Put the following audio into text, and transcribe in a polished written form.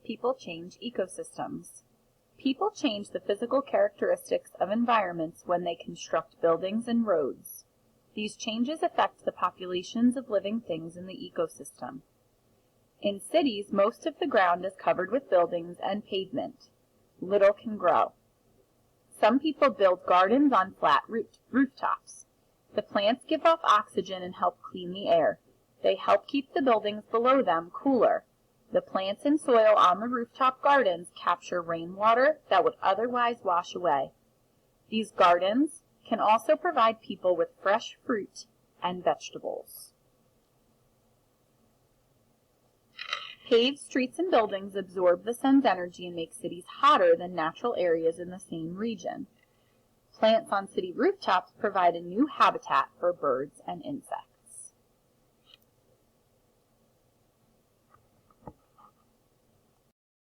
people change ecosystems? People change the physical characteristics of environments when they construct buildings and roads. These changes affect the populations of living things in the ecosystem. In cities, most of the ground is covered with buildings and pavement. Little can grow. Some people build gardens on flat rooftops. The plants give off oxygen and help clean the air. They help keep the buildings below them cooler. The plants and soil on the rooftop gardens capture rainwater that would otherwise wash away. These gardens can also provide people with fresh fruit and vegetables. Paved streets and buildings absorb the sun's energy and make cities hotter than natural areas in the same region. Plants on city rooftops provide a new habitat for birds and insects.